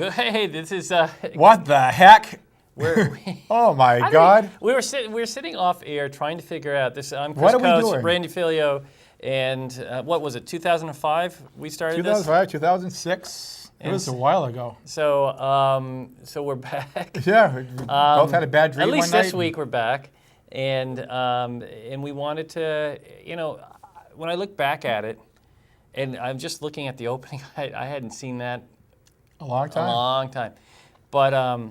Good. Hey, this is. What the heck? We, Oh my God! we were sitting off air trying to figure out this. I'm Chris What are we Coates, doing? Randy Filiault, and what was it? 2005. We started 2005, 2006. It was a while ago. this. So we're back. Yeah, we both had a bad dream At least one night. this week we're back, and we wanted to. When I look back at it, and I'm just looking at the opening, I hadn't seen that A long time. a long time, but.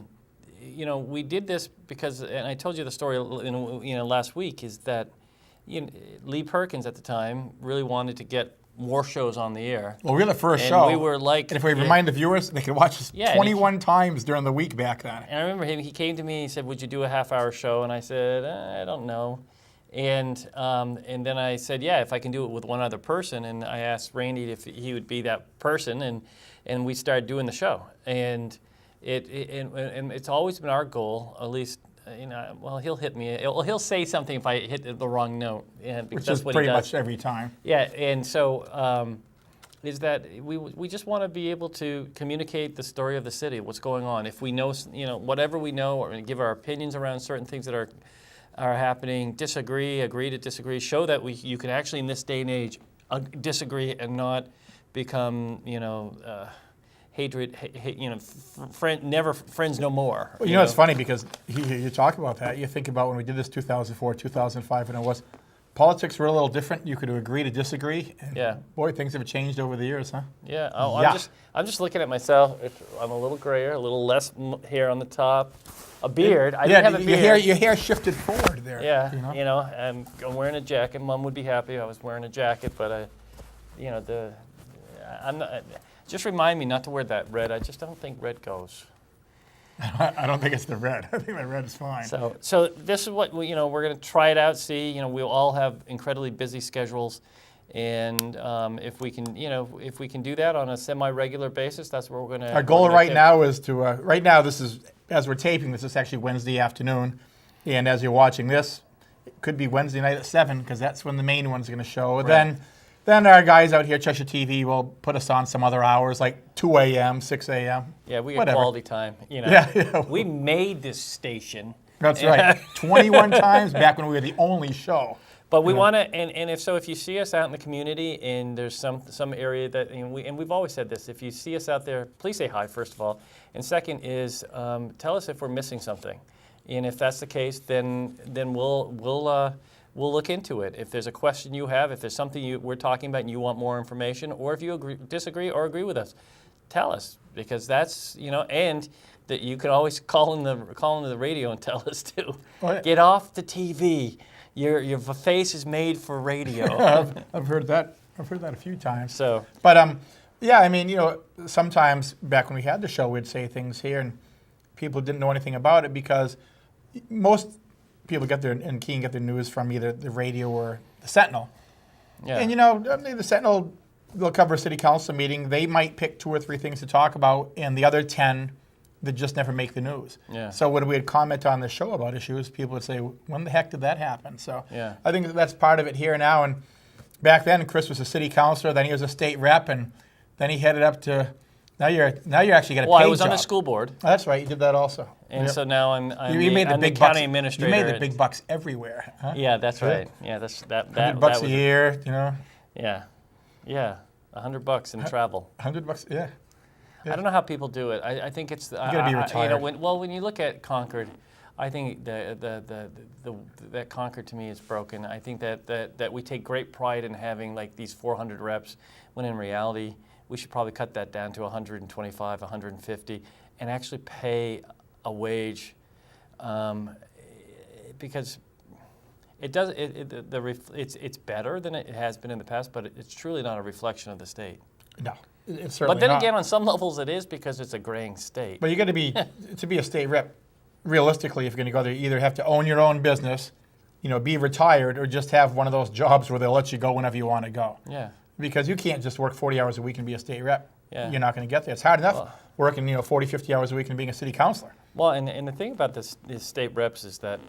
We did this because, and I told you the story, last week, is that Lee Perkins at the time really wanted to get more shows on the air. Well, we were the first And show. we were like, and if we remind the viewers, they could watch us Yeah, 21 times during the week back then. And I remember he came to me and he said, "Would you do a half-hour show?" And I said, "I don't know." And then I said, "Yeah, if I can do it with one other person." And I asked Randy if he would be that person, and we started doing the show. And it's always been our goal, at least, well, he'll hit me. He'll say something if I hit the wrong note. Which that's is what pretty he does. much every time. Yeah, and so is that we just want to be able to communicate the story of the city, what's going on. If we know, whatever we know, or give our opinions around certain things that are happening, agree to disagree, show that you can actually, in this day and age, disagree and not become, hatred, never friends no more. Well, it's funny because you talk about that. You think about when we did this 2004, 2005, and it was politics were a little different. You could agree to disagree. And Yeah. Boy, things have changed over the years, huh? Yeah. Yeah. I'm just looking at myself. I'm a little grayer, a little less hair on the top, a beard. I didn't have a beard. Your hair shifted forward there. Yeah. I'm wearing a jacket. Mom would be happy I was wearing a jacket, but I'm not. Just remind me not to wear that red. I just don't think red goes. I don't think it's the red. I think the red is fine. So this is what we're going to try it out. See, we'll all have incredibly busy schedules, and if we can do that on a semi-regular basis, that's what we're going to. Our goal right now is to. Right now, this is as we're taping. This is actually Wednesday afternoon, and as you're watching this, it could be Wednesday night at 7 because that's when the main one's going to show. Right. Then our guys out here, Cheshire TV, will put us on some other hours, like 2 a.m., 6 a.m. Yeah, we get Whatever. quality time. Yeah. We made this station. That's right. 21 times back when we were the only show. But we want to, and if you see us out in the community, and there's some area that, and we've always said this, if you see us out there, please say hi, first of all. And second is, tell us if we're missing something. And if that's the case, then we'll look into it. If there's a question you have, if there's something we're talking about and you want more information, or if you disagree or agree with us, tell us, because that's, and that you can always call in the radio and tell us too. Oh, yeah. Get off the TV. Your face is made for radio. I've heard that. I've heard that a few times. So, but sometimes back when we had the show, we'd say things here, and people didn't know anything about it because most people in Keene get their news from either the radio or the Sentinel. yeah. And the Sentinel, they'll cover a city council meeting. They might pick 2 or 3 things to talk about, and the other 10 that just never make the news. Yeah. So when we would comment on the show about issues, people would say, "When the heck did that happen?" So Yeah. I think that's part of it here now. And back then, Chris was a city councilor. Then he was a state rep, and then he headed up to. Now you're actually got a paid Well, I was job. on the school board, Oh, that's right. You did that also. and Yep. so now I'm You made the I'm big the bucks. county administrator. You made the big bucks everywhere. Huh? Yeah, that's Yeah. right. Yeah, that's that. $100 that a year. Yeah, $100 in travel. $100. Yeah. I don't know how people do it. I think it's. You gotta be retired. When you look at Concord, I think that Concord to me is broken. I think that we take great pride in having like these 400 reps, when in reality we should probably cut that down to 125, 150, and actually pay a wage, because it does. It's better than it has been in the past, but it's truly not a reflection of the state. No, it's certainly But then not. again, on some levels, it is, because it's a graying state. But you got to be to be a state rep. Realistically, if you're going to go there, you either have to own your own business, be retired, or just have one of those jobs where they'll let you go whenever you want to go. Yeah. Because you can't just work 40 hours a week and be a state rep. Yeah. You're not going to get there. It's hard enough working 40, 50 hours a week and being a city councilor. Well, and the thing about these state reps is that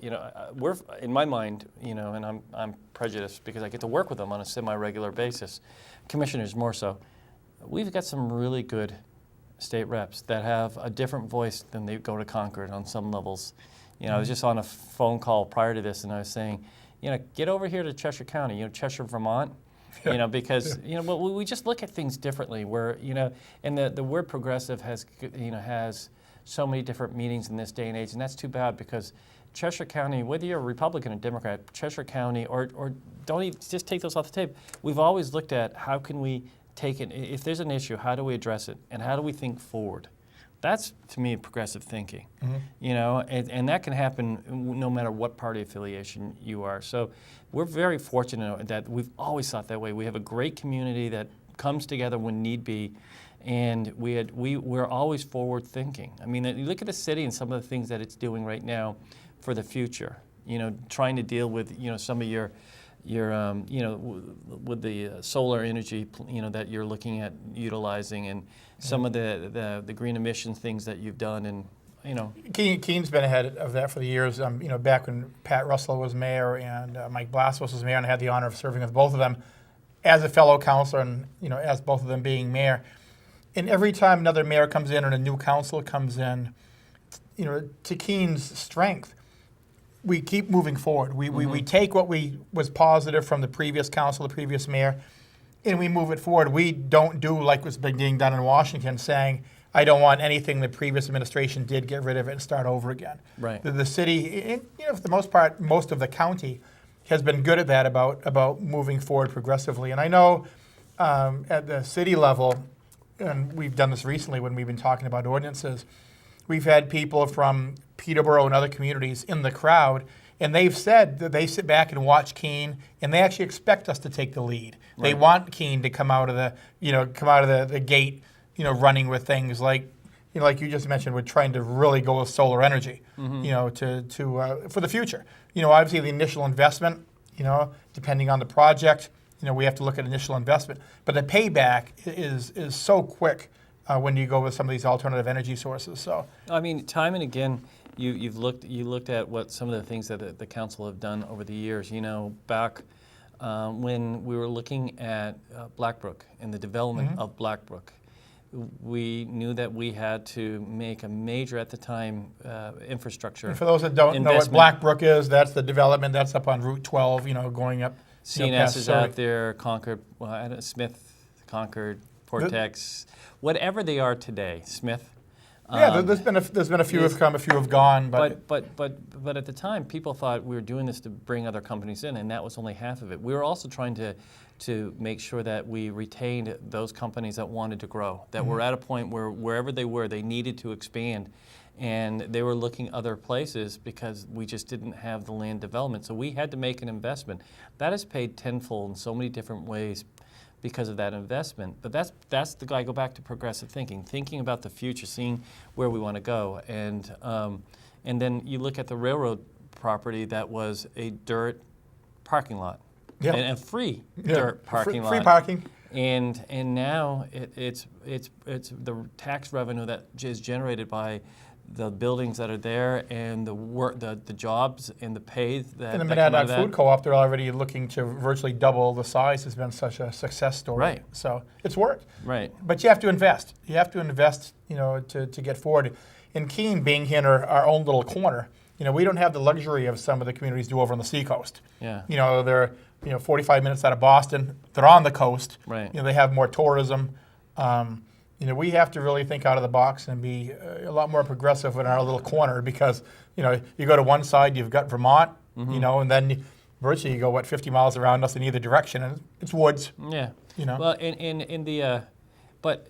we're, in my mind, and I'm prejudiced because I get to work with them on a semi-regular basis. Commissioners more so. We've got some really good state reps that have a different voice than they go to Concord on some levels. You know, I was just on a phone call prior to this, and I was saying, you know, get over here to Cheshire County, you know, Cheshire, Vermont, you know, because, you know, we just look at things differently where, you know, and the word progressive has, you know, has so many different meanings in this day and age, and that's too bad because Cheshire County, whether you're a Republican or Democrat, Cheshire County, or don't even just take those off the table. We've always looked at how can we take it, if there's an issue, how do we address it, and how do we think forward? That's, to me, progressive thinking, you know, and that can happen no matter what party affiliation you are. So we're very fortunate that we've always thought that way. We have a great community that comes together when need be, and we're always forward thinking. I mean, you look at the city and some of the things that it's doing right now for the future, you know, trying to deal with, you know, some of your you know, with the solar energy, you know, that you're looking at utilizing, and some of the green emission things that you've done, and you know. Keene's been ahead of that for the years. You know, back when Pat Russell was mayor and Mike Blastos was mayor, and I had the honor of serving with both of them as a fellow councilor, and you know, as both of them being mayor. And every time another mayor comes in or a new council comes in, you know, to Keene's strength, we keep moving forward. We take what was positive from the previous council, the previous mayor, and we move it forward. We don't do like what's been being done in Washington, saying, I don't want anything the previous administration did, get rid of it and start over again. Right. The city, you know, for the most part, most of the county has been good at that about moving forward progressively. And I know at the city level, and we've done this recently when we've been talking about ordinances, we've had people from Peterborough and other communities in the crowd, and they've said that they sit back and watch Keene, and they actually expect us to take the lead. Right. They want Keene to come out of the gate, you know, running with things like, you know, like you just mentioned, we're trying to really go with solar energy, you know, for the future. You know, obviously the initial investment, you know, depending on the project, you know, we have to look at initial investment, but the payback is so quick. When you go with some of these alternative energy sources, so I mean, time and again, you looked at what some of the things that the council have done over the years. You know, back when we were looking at Blackbrook and the development of Blackbrook, we knew that we had to make a major, at the time, infrastructure. And for those that don't know what Blackbrook is, that's the development that's up on Route 12. You know, going up. CNS is out there, Concord, Smith, Concord, Portex. Whatever they are today, Smith. Yeah, there's been a few have come, a few have gone, but at the time, people thought we were doing this to bring other companies in, and that was only half of it. We were also trying to make sure that we retained those companies that wanted to grow, that were at a point where wherever they were, they needed to expand, and they were looking other places because we just didn't have the land development. So we had to make an investment. That has paid tenfold in so many different ways because of that investment. But that's the guy, go back to progressive thinking about the future, seeing where we want to go. And then you look at the railroad property that was a dirt parking lot, and a free dirt parking lot. Free parking. And now it's the tax revenue that is generated by the buildings that are there and the work, the jobs and the pay that. And the Monadnock Food Co-op, they're already looking to virtually double the size. Has been such a success story. Right. So it's worked. Right. But you have to invest. You have to invest, you know, to get forward. In Keene, being here in our own little corner, you know, we don't have the luxury of some of the communities do over on the seacoast. Yeah. You know, they're 45 minutes out of Boston. They're on the coast. Right. You know, they have more tourism. You know, we have to really think out of the box and be a lot more progressive in our little corner because, you know, you go to one side, you've got Vermont, you know, and then virtually you go, 50 miles around us in either direction, and it's woods. Yeah. You know. Well, in the, but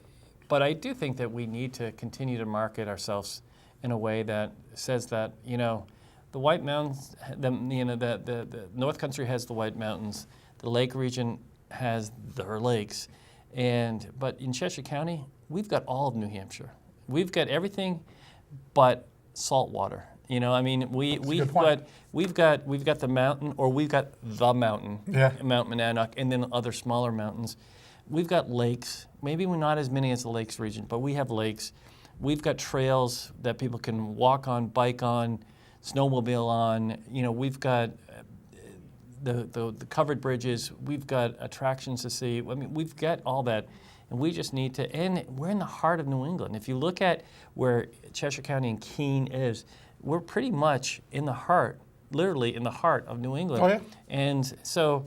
I do think that we need to continue to market ourselves in a way that says that, you know, the White Mountains, the North Country has the White Mountains, the Lake region has their lakes, but in Cheshire County, we've got all of New Hampshire. We've got everything but salt water. You know, I mean, we've got the mountain, or we've got the mountain, Mount Monadnock, and then other smaller mountains. We've got lakes. Maybe we're not as many as the Lakes region, but we have lakes. We've got trails that people can walk on, bike on, snowmobile on. You know, we've got the covered bridges. We've got attractions to see. I mean, we've got all that. And we just need to, and we're in the heart of New England. If you look at where Cheshire County and Keene is, we're pretty much in the heart, literally in the heart of New England. Oh, yeah. And so,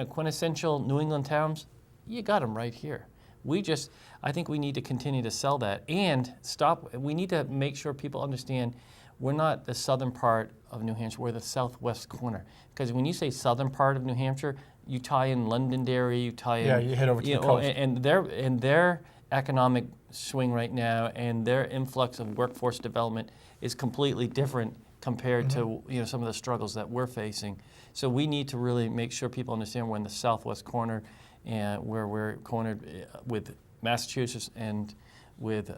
quintessential New England towns, you got them right here. I think we need to continue to sell that and stop. We need to make sure people understand we're not the southern part of New Hampshire, we're the southwest corner. Because when you say southern part of New Hampshire, you tie in Londonderry, you tie in... Yeah, you head over to the coast. And their economic swing right now and their influx of workforce development is completely different compared to some of the struggles that we're facing. So we need to really make sure people understand we're in the southwest corner, and where we're cornered with Massachusetts and with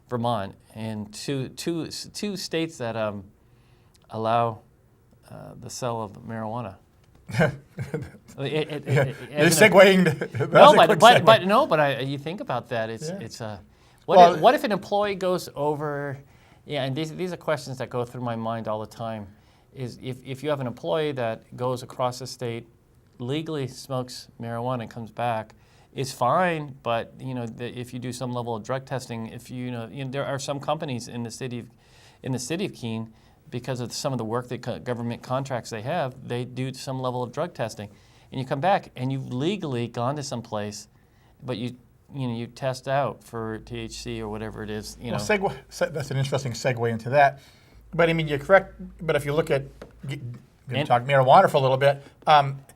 Vermont, and two states that allow the sale of marijuana. You're segueing. But you think about that. What if an employee goes over? Yeah, and these are questions that go through my mind all the time. Is if you have an employee that goes across the state, legally smokes marijuana and comes back, is fine. But if you do some level of drug testing, there are some companies in the city of Keene, because of some of the work that government contracts they have, they do some level of drug testing, and you come back and you've legally gone to some place, but you test out for THC or whatever it is. Well, that's an interesting segue into that. But I mean, you're correct. But if you look at, talk marijuana for a little bit,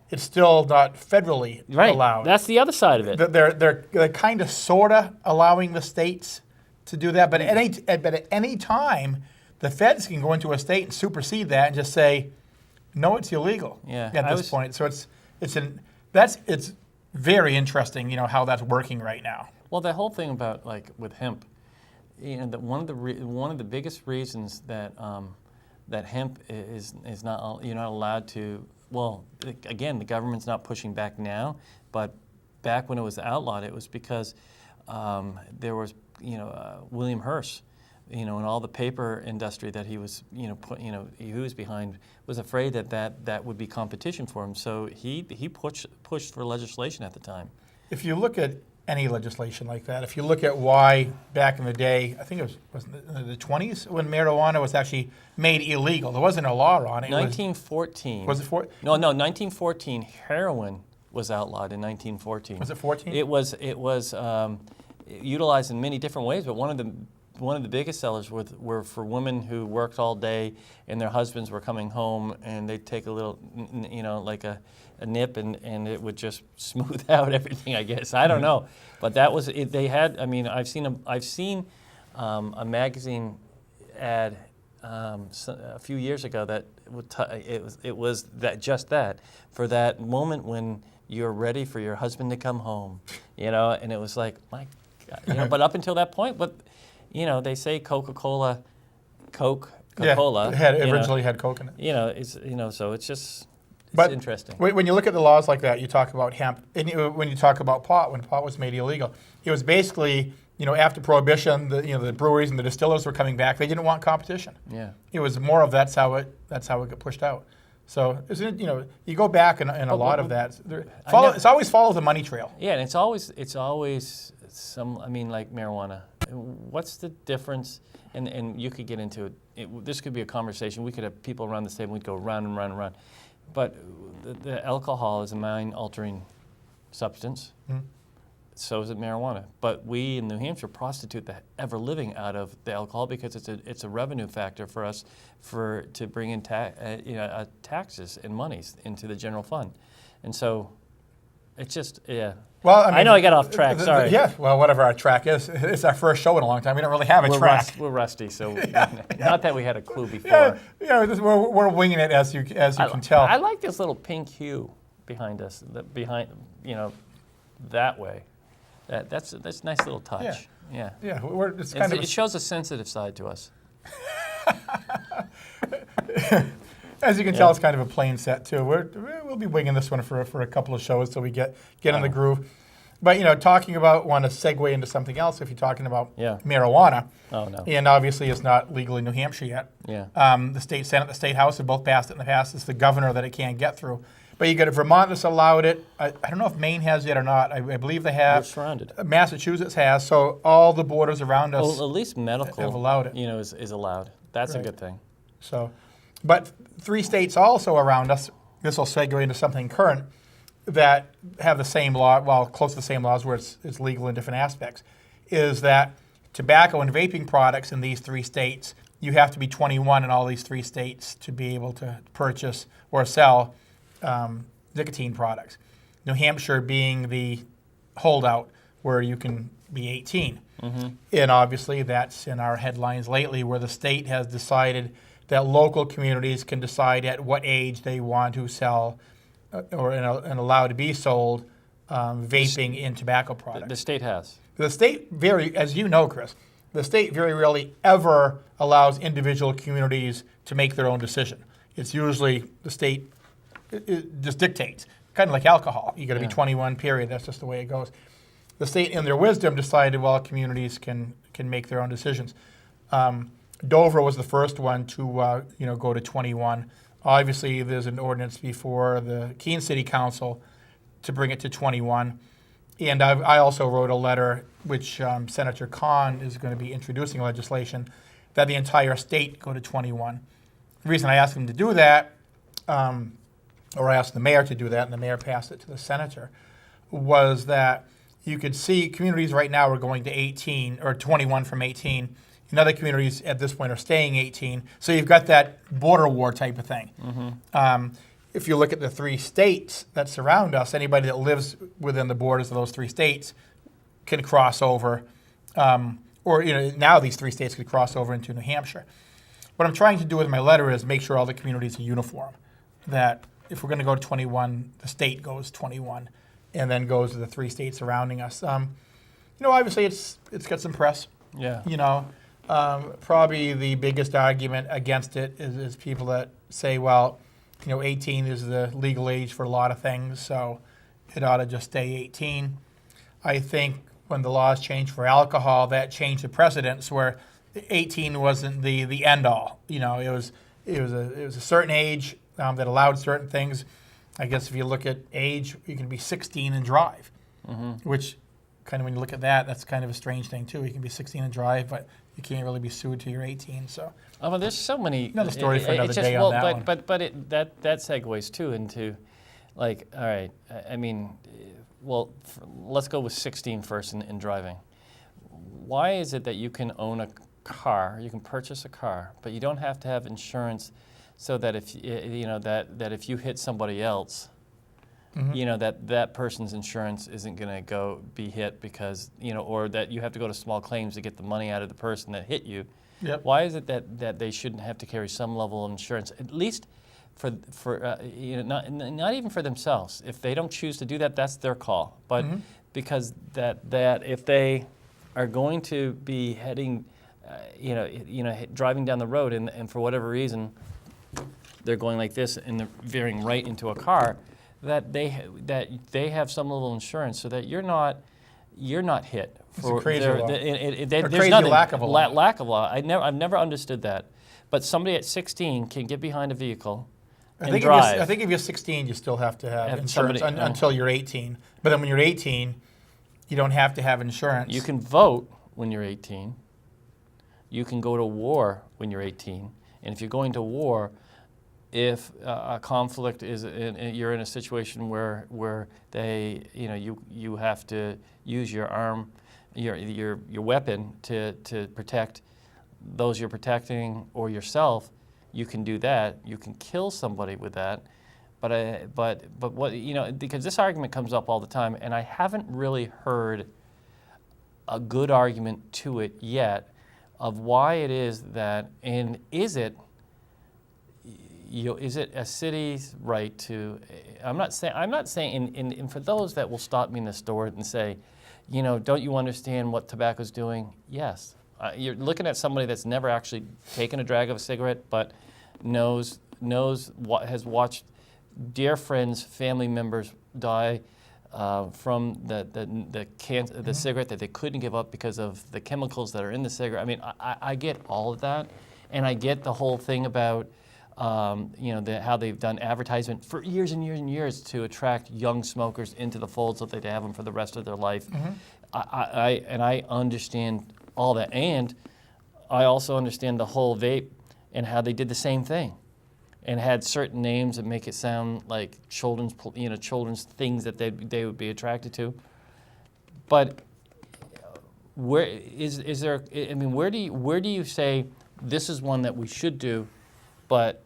it's still not federally allowed. That's the other side of it. They're kind of sorta allowing the states to do that, but at any time, the feds can go into a state and supersede that and just say, no, it's illegal. Yeah, at this point. So it's very interesting, how that's working right now. Well, the whole thing about with hemp, that one of the biggest reasons that that hemp is not, you're not allowed to. Well, again, the government's not pushing back now, but back when it was outlawed, it was because there was William Hearst, and all the paper industry that he was he was behind, was afraid that would be competition for him. So he pushed for legislation at the time. If you look at any legislation like that, if you look at why back in the day, I think it was in the 20s when marijuana was actually made illegal. There wasn't a law on it. 1914. Was it No, 1914. Heroin was outlawed in 1914. Was it 14? It was utilized in many different ways, but one of the biggest sellers were for women who worked all day and their husbands were coming home, and they'd take a little, like a nip, and it wod just smooth out everything, I guess. I don't know. But that was it. They had, I've seen a magazine ad a few years ago that it was that for that moment when you're ready for your husband to come home, and it was like, my God, but up until that point, they say Coca-Cola. Yeah, it originally had Coke in it. So it's just interesting. When you look at the laws like that, you talk about hemp, and when you talk about pot, when pot was made illegal, it was basically, after Prohibition, the breweries and the distillers were coming back. They didn't want competition. Yeah, it was more of that's how it got pushed out. So isn't it, you go back and a lot of that. It's always follows the money trail. Yeah, and it's always some. Like marijuana. What's the difference? And you could get into it. This could be a conversation. We could have people around the table. We'd go round and round and round. But the alcohol is a mind-altering substance. Mm. So is it marijuana. But we in New Hampshire prostitute the ever living out of the alcohol because it's a revenue factor for us to bring in taxes and monies into the general fund, and so it's just Well, I know I got off track. Sorry. Yeah. Well, whatever our track is, it's our first show in a long time. We don't really have a track. We're rusty, so not that we had a clue before. We're winging it as you can tell. I like this little pink hue behind us. That way. That's a nice little touch. Yeah. It shows a sensitive side to us. As you can tell, it's kind of a plain set too. We'll be winging this one for a couple of shows till we get in the groove. But talking about, want to segue into something else. If you're talking about marijuana, and obviously it's not legal in New Hampshire yet. Yeah. The state Senate, the state House have both passed it in the past. It's the governor that it can't get through. But you got Vermont that's allowed it. I don't know if Maine has it or not. I believe they We're have. surrounded. Massachusetts has. So all the borders around us Well, at least medical, have allowed it. is allowed. That's Right. a good thing. So, but 3 states also around us, this will segue into something current, that have the same law, well, close to the same laws where it's legal in different aspects, is that tobacco and vaping products in these 3 states, you have to be 21 in all these 3 states to be able to purchase or sell nicotine products. New Hampshire being the holdout where you can be 18. And obviously that's in our headlines lately where the state has decided that local communities can decide at what age they want to sell and allow to be sold vaping in tobacco products. The state has. The state as you know, Chris, the state very rarely ever allows individual communities to make their own decision. It's usually the state it just dictates, kind of like alcohol. You got to be 21, period. That's just the way it goes. The state, in their wisdom, decided, well, communities can make their own decisions. Dover was the first one to go to 21. Obviously, there's an ordinance before the Keene City Council to bring it to 21. And I also wrote a letter, which Senator Kahn is going to be introducing legislation, that the entire state go to 21. The reason I asked him to do that, or I asked the mayor to do that, and the mayor passed it to the senator, was that you could see communities right now are going to 18 or 21 from 18. And other communities at this point are staying 18. So you've got that border war type of thing. If you look at the 3 states that surround us, anybody that lives within the borders of those 3 states can cross over, or now these 3 states could cross over into New Hampshire. What I'm trying to do with my letter is make sure all the communities are uniform. That if we're going to go to 21, the state goes 21, and then goes to the 3 states surrounding us. Obviously it's got some press. Yeah. Probably the biggest argument against it is people that say, well, 18 is the legal age for a lot of things, so it ought to just stay 18. I think when the laws changed for alcohol, that changed the precedence where 18 wasn't the end all. It was a certain age that allowed certain things. I guess if you look at age, you can be 16 and drive, which kind of when you look at that, that's kind of a strange thing too. You can be 16 and drive, but you can't really be sued till you're 18. So. Well, there's so many. Another story for another day on that one. But that segues too into, like, all right. I mean, let's go with 16 first in driving. Why is it that you can own a car, you can purchase a car, but you don't have to have insurance, so that if that if you hit somebody else, that person's insurance isn't going to be hit because or that you have to go to small claims to get the money out of the person that hit you. Yep. Why is it that they shouldn't have to carry some level of insurance, at least for not even for themselves? If they don't choose to do that, that's their call. But because that if they are going to be heading, driving down the road and for whatever reason they're going like this and they're veering right into a car, that they have some level of insurance so that you're not hit. It's a crazy law. There's crazy nothing, lack of a law. Lack of law. I've never understood that. But somebody at 16 can get behind a vehicle and drive. I think if you're 16, you still have to have insurance somebody- until you're 18. But then when you're 18, you don't have to have insurance. You can vote when you're 18. You can go to war when you're 18. And if you're going to war, if a conflict you're in a situation where they, you have to use your arm, your weapon to protect those you're protecting or yourself, you can do that. You can kill somebody with that. But what because this argument comes up all the time, and I haven't really heard a good argument to it yet of why it is that, and is it a city's right to? I'm not saying, and for those that will stop me in the store and say, don't you understand what tobacco's doing? Yes, you're looking at somebody that's never actually taken a drag of a cigarette, but knows what has watched dear friends, family members die from the cigarette that they couldn't give up because of the chemicals that are in the cigarette. I mean, I get all of that, and I get the whole thing about how they've done advertisement for years and years and years to attract young smokers into the fold so that they have them for the rest of their life. I understand all that, and I also understand the whole vape and how they did the same thing, and had certain names that make it sound like children's things that they would be attracted to. But where is there? I mean, where do you say this is one that we should do, but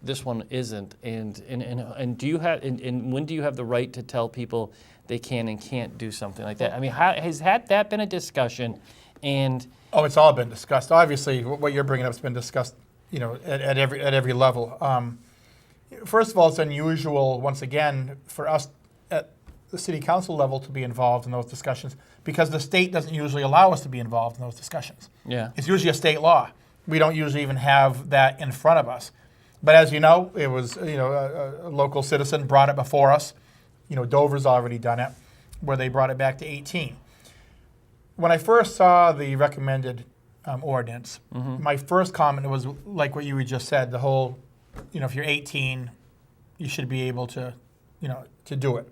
this one isn't? And do you have and when do you have the right to tell people they can and can't do something like that? I mean, has that been a discussion? And it's all been discussed. Obviously, what you're bringing up has been discussed, at every level. First of all, it's unusual, once again, for us at the city council level to be involved in those discussions, because the state doesn't usually allow us to be involved in those discussions. Yeah, it's usually a state law. We don't usually even have that in front of us. But as you know, it was a local citizen brought it before us. Dover's already done it, where they brought it back to 18. When I first saw the recommended ordinance, my first comment was like what you just said, the whole, if you're 18, you should be able to, to do it.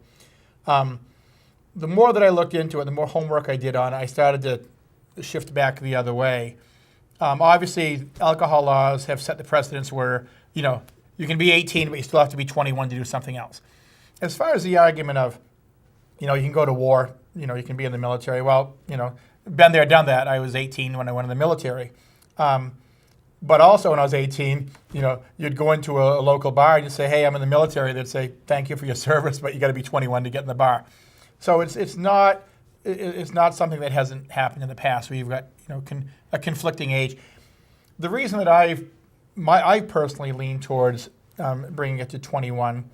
The more that I looked into it, the more homework I did on it, I started to shift back the other way. Obviously, alcohol laws have set the precedence where, you can be 18, but you still have to be 21 to do something else. As far as the argument of, you can go to war, you can be in the military. Well, been there, done that. I was 18 when I went in the military. But also when I was 18, you'd go into a local bar and you'd say, hey, I'm in the military. They'd say, thank you for your service, but you got to be 21 to get in the bar. So it's not something that hasn't happened in the past. We've got a conflicting age. The reason that I personally lean towards bringing it to 21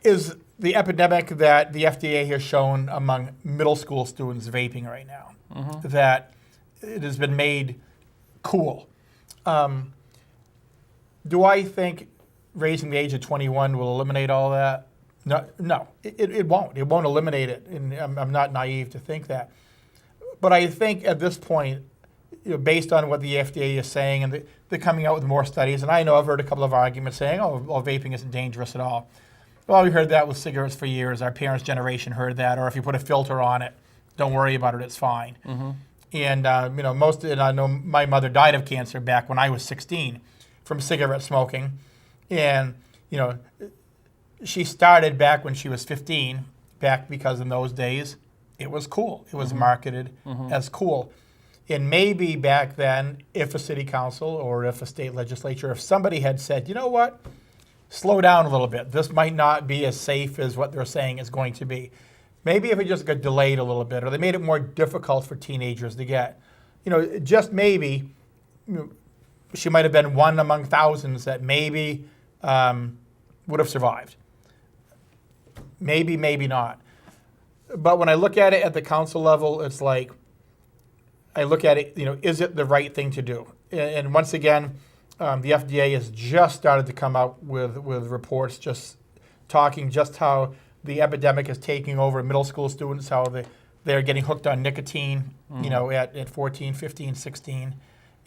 is the epidemic that the FDA has shown among middle school students vaping right now, that it has been made cool. Do I think raising the age of 21 will eliminate all that? No, it won't. It won't eliminate it, and I'm not naive to think that. But I think at this point, based on what the FDA is saying, and they're coming out with more studies, and I know I've heard a couple of arguments saying, vaping isn't dangerous at all. Well, we heard that with cigarettes for years. Our parents' generation heard that. Or if you put a filter on it, don't worry about it, it's fine. And I know my mother died of cancer back when I was 16 from cigarette smoking, and she started back when she was 15, back because in those days it was cool. It was marketed as cool. And maybe back then, if a city council or if a state legislature, if somebody had said, you know what, slow down a little bit. This might not be as safe as what they're saying it's going to be. Maybe if it just got delayed a little bit, or they made it more difficult for teenagers to get, just maybe, she might have been one among thousands that maybe would have survived. Maybe, maybe not. But when I look at it at the council level, it's like, I look at it, is it the right thing to do? And once again, the FDA has just started to come out with reports just talking just how the epidemic is taking over middle school students, how they're getting hooked on nicotine, at 14, 15, 16.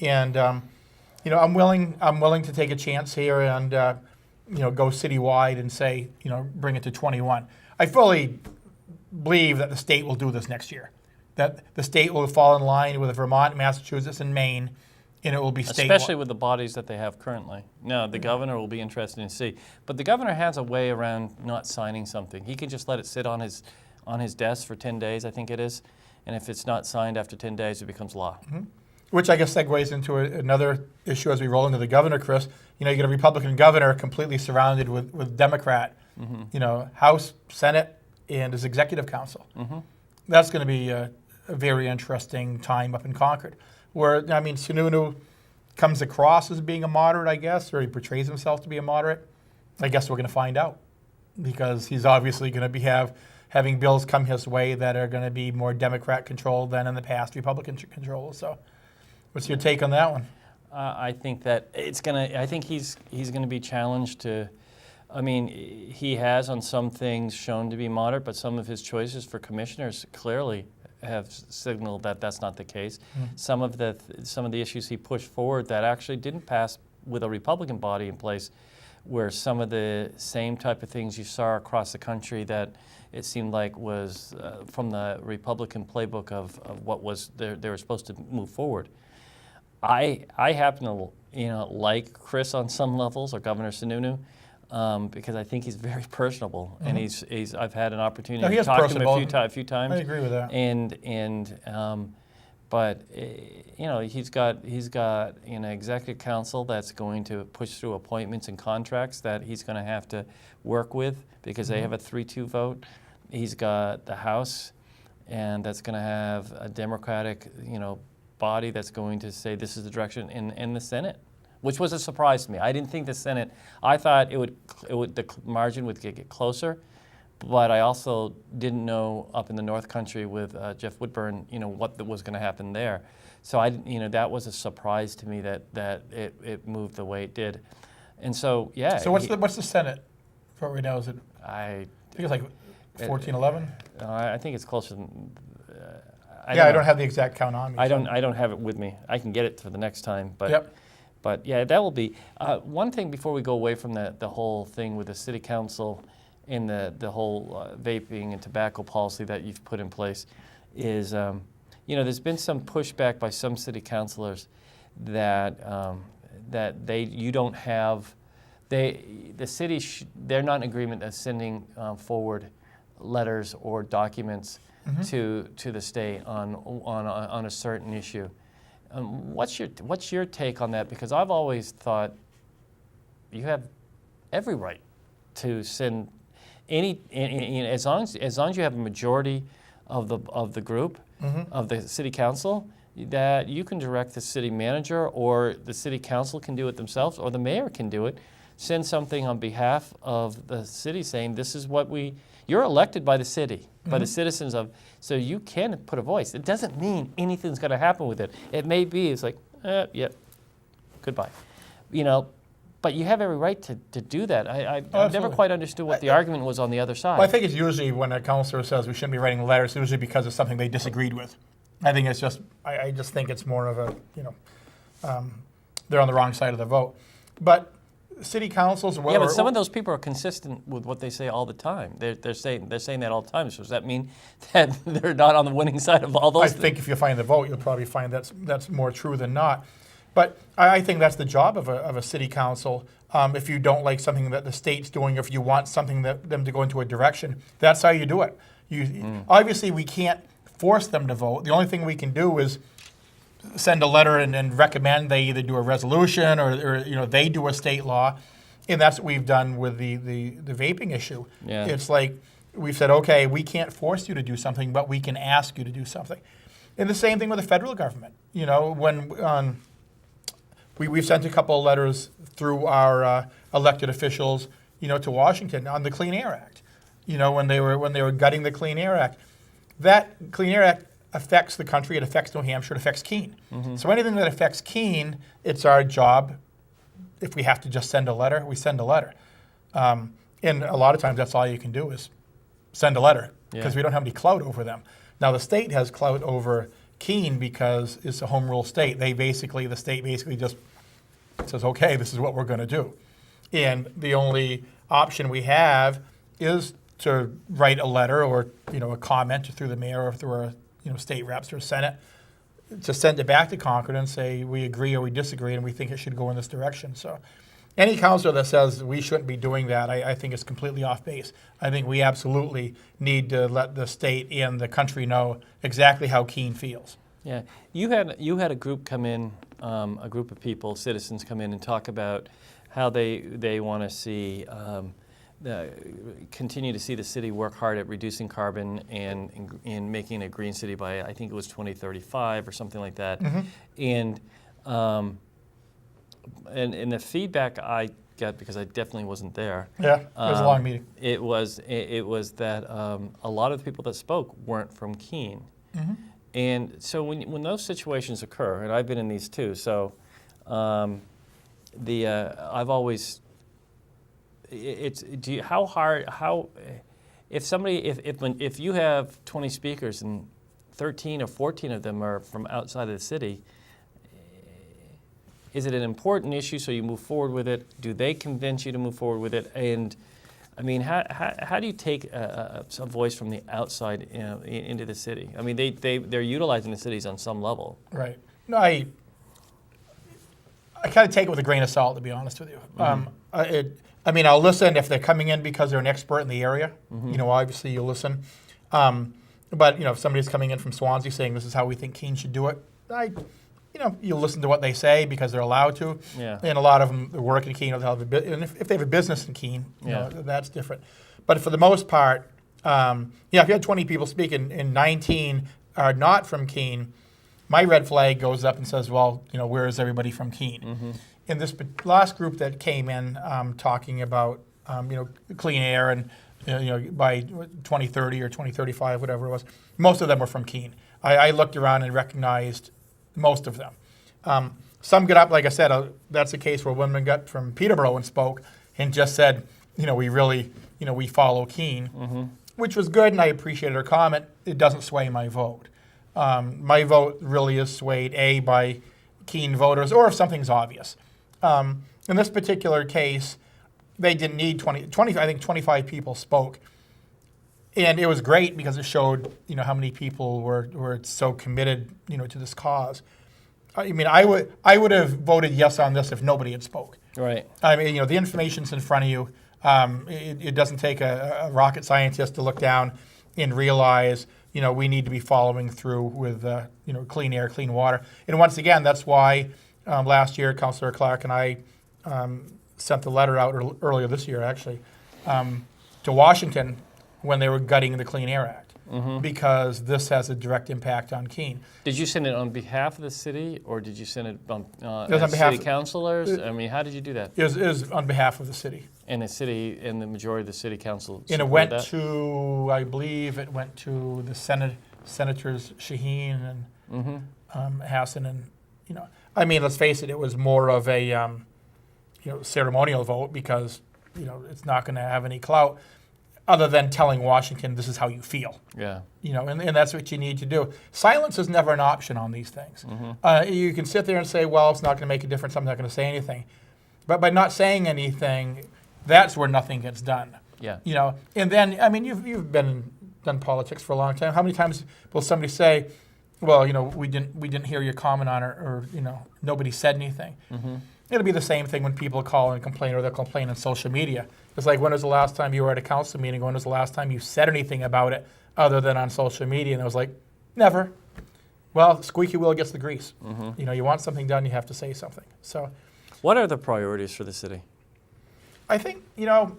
And, I'm willing to take a chance here and, go citywide and say, bring it to 21. I fully believe that the state will do this next year, that the state will fall in line with Vermont, Massachusetts, and Maine, and it will be statewide. Especially with the bodies that they have currently. No, the governor will be interested in see. But the governor has a way around not signing something. He can just let it sit on his desk for 10 days, I think it is. And if it's not signed after 10 days, it becomes law. Which I guess segues into another issue as we roll into the governor, Chris. You get a Republican governor completely surrounded with Democrat, House, Senate, and his executive council. That's going to be a very interesting time up in Concord, where, Sununu comes across as being a moderate, I guess, or he portrays himself to be a moderate. I guess we're going to find out, because he's obviously going to be having bills come his way that are going to be more Democrat-controlled than in the past Republican-controlled. So what's your take on that one? I think that I think he's going to be challenged to. He has on some things shown to be moderate, but some of his choices for commissioners clearly signaled that that's not the case. Some of the issues he pushed forward that actually didn't pass with a Republican body in place, were some of the same type of things you saw across the country that it seemed like was from the Republican playbook of what was they were supposed to move forward. I happen to like Chris on some levels, or Governor Sununu, because I think he's very personable, and he's I've had an opportunity to talk to him a few times. I agree with that. But he's got an executive council that's going to push through appointments and contracts that he's going to have to work with because they have a 3-2 vote. He's got the House, and that's going to have a Democratic body that's going to say this is the direction, in the Senate, which was a surprise to me. I didn't think the Senate. I thought the margin would get closer. But I also didn't know up in the North Country with Jeff Woodburn, what was going to happen there. So that was a surprise to me that it moved the way it did. And so, yeah. So what's the Senate vote right now? Is it? I think it's like 14-11. I think it's closer than. I don't have the exact count on me. I don't have it with me. I can get it for the next time. But yep. But yeah, that will be one thing before we go away from the whole thing with the city council. In the whole vaping and tobacco policy that you've put in place is, there's been some pushback by some city councilors that the city they're not in agreement of sending forward letters or documents to the state on a certain issue. What's your take on that? Because I've always thought you have every right to send. As long as you have a majority of the group of the city council, that you can direct the city manager, or the city council can do it themselves, or the mayor can do it. Send something on behalf of the city saying this is what you're elected by the city, by the citizens of, so you can put a voice. It doesn't mean anything's going to happen with it. It may be it's like, goodbye, But you have every right to do that. I've never quite understood what the argument was on the other side. Well, I think it's usually when a councillor says we shouldn't be writing letters, usually because of something they disagreed with. I think it's just, I just think it's more of a, they're on the wrong side of the vote. But city councils, but some of those people are consistent with what they say all the time. They're saying that all the time. So does that mean that they're not on the winning side of all those? I think if you find the vote, you'll probably find that's more true than not. But I think that's the job of a city council. If you don't like something that the state's doing, if you want something them to go into a direction, that's how you do it. Obviously, we can't force them to vote. The only thing we can do is send a letter and recommend they either do a resolution or they do a state law, and that's what we've done with the vaping issue. Yeah. It's like we've said, okay, we can't force you to do something, but we can ask you to do something. And the same thing with the federal government. When We've sent a couple of letters through our elected officials, to Washington on the Clean Air Act. When they were gutting the Clean Air Act, that Clean Air Act affects the country. It affects New Hampshire. It affects Keene. So anything that affects Keene, it's our job. If we have to just send a letter, we send a letter. And a lot of times, that's all you can do is send a letter because we don't have any clout over them. Now the state has clout over Keene because it's a home rule state. The state basically just says, okay, this is what we're going to do. And the only option we have is to write a letter or, a comment through the mayor or through our, state reps or Senate to send it back to Concord and say we agree or we disagree and we think it should go in this direction. So any councilor that says we shouldn't be doing that, I think is completely off base. I think we absolutely need to let the state and the country know exactly how Keene feels. Yeah, you had a group come in, a group of people, citizens come in and talk about how they want to see continue to see the city work hard at reducing carbon and making a green city by, I think it was 2035 or something like that. And the feedback I got, because I definitely wasn't there. Yeah, it was a long meeting. It was that a lot of the people that spoke weren't from Keene. And so when those situations occur, and I've been in these too, so I've always if you have 20 speakers and 13 or 14 of them are from outside of the city. Is it an important issue so you move forward with it? Do they convince you to move forward with it? And I mean, how do you take a voice from the outside into the city? I mean, they're utilizing the cities on some level. Right. No, I kind of take it with a grain of salt, to be honest with you. I mean, I'll listen if they're coming in because they're an expert in the area. You know, obviously you'll listen. But, you know, if somebody's coming in from Swansea saying this is how we think Keene should do it, you listen to what they say because they're allowed to. Yeah. And a lot of them work in Keene, and if they have a business in Keene, you know, that's different. But for the most part, if you had 20 people speaking and 19 are not from Keene, my red flag goes up and says, well, you know, where is everybody from Keene? In this last group that came in talking about, you know, clean air and, you know, by 2030 or 2035, whatever it was, most of them were from Keene. I looked around and recognized most of them. Some got up, like I said, that's a case where women got from Peterborough and spoke and just said, you know, we really, you know, we follow Keene, which was good, and I appreciated her comment. It doesn't sway my vote. My vote really is swayed, A, by Keene voters, or if something's obvious. In this particular case, they didn't need 20, I think 25 people spoke. And it was great because it showed, you know, how many people were so committed, you know, to this cause. I mean, I would have voted yes on this if nobody had spoke. Right. I mean, you know, the information's in front of you. It doesn't take a rocket scientist to look down and realize, you know, we need to be following through with, you know, clean air, clean water. And once again, that's why last year, Councillor Clark and I sent the letter out earlier this year, actually, to Washington when they were gutting the Clean Air Act, because this has a direct impact on Keene. Did you send it on behalf of the city, or did you send it was on as behalf city councilors? I mean, how did you do that? It was on behalf of the city. And the city, and the majority of the city council And it supported went that? to, I believe it went to the Senators Shaheen and Hassan, and, you know, I mean, let's face it, it was more of a, you know, ceremonial vote because, you know, it's not going to have any clout other than telling Washington this is how you feel. Yeah. You know, and that's what you need to do. Silence is never an option on these things. You can sit there and say, well, it's not going to make a difference, I'm not going to say anything. But by not saying anything, that's where nothing gets done. Yeah. You know, and then, I mean, you've done politics for a long time. How many times will somebody say, well, you know, we didn't hear your comment on it, or, you know, nobody said anything. It'll be the same thing when people call and complain, or they'll complain on social media. It's like, when was the last time you were at a council meeting? When was the last time you said anything about it other than on social media? And I was like, never. Well, squeaky wheel gets the grease. You know, you want something done, you have to say something. So, What are the priorities for the city? I think, you know,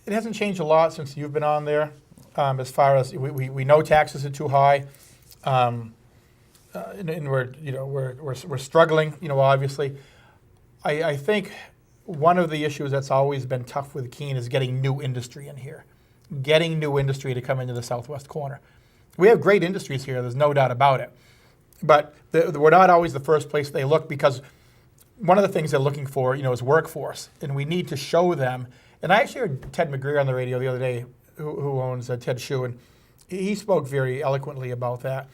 it hasn't changed a lot since you've been on there. As far as we know taxes are too high, and we're struggling. You know, obviously, I think one of the issues that's always been tough with Keene is getting new industry in here, getting new industry to come into the southwest corner. We have great industries here. There's no doubt about it, but we're not always the first place they look, because one of the things they're looking for, you know, is workforce, and we need to show them. And I actually heard Ted McGreer on the radio the other day, who owns Ted Shoe, and he spoke very eloquently about that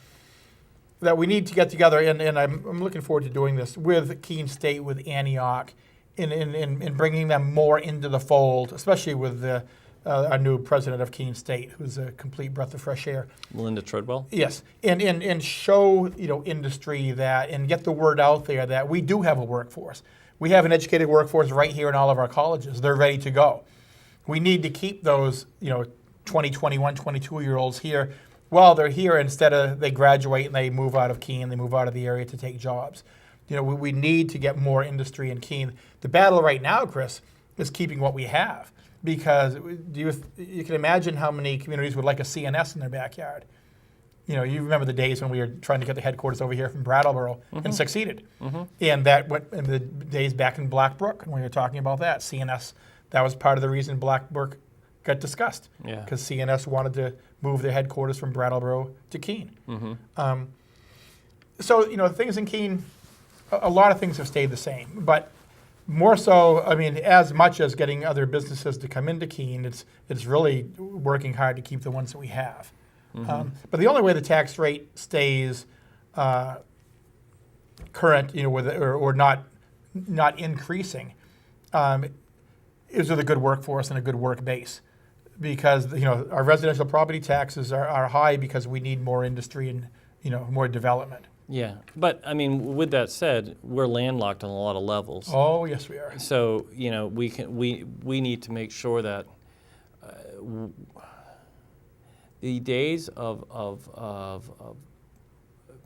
we need to get together, and I'm looking forward to doing this with Keene State, with Antioch, in bringing them more into the fold, especially with our new president of Keene State, who's a complete breath of fresh air. Melinda Treadwell? Yes, and show, you know, industry that, and get the word out there that we do have a workforce. We have an educated workforce right here in all of our colleges. They're ready to go. We need to keep those, you know, 20, 21, 22-year-olds here while they're here, instead of they graduate and they move out of Keene, they move out of the area to take jobs. You know, we need to get more industry in Keene. The battle right now, Chris, is keeping what we have, because you can imagine how many communities would like a CNS in their backyard. You know, you remember the days when we were trying to get the headquarters over here from Brattleboro and succeeded. And that went in the days back in Blackbrook, when we were talking about that. CNS, that was part of the reason Blackbrook got discussed, because CNS wanted to move their headquarters from Brattleboro to Keene. So, you know, things in Keene, a lot of things have stayed the same, but more so, I mean, as much as getting other businesses to come into Keene, it's really working hard to keep the ones that we have. But the only way the tax rate stays current, or not increasing, is with a good workforce and a good work base. Because our residential property taxes are high because we need more industry and more development. Yeah, but I mean, with that said, we're landlocked on a lot of levels. Oh, yes, we are. So we need to make sure that the days of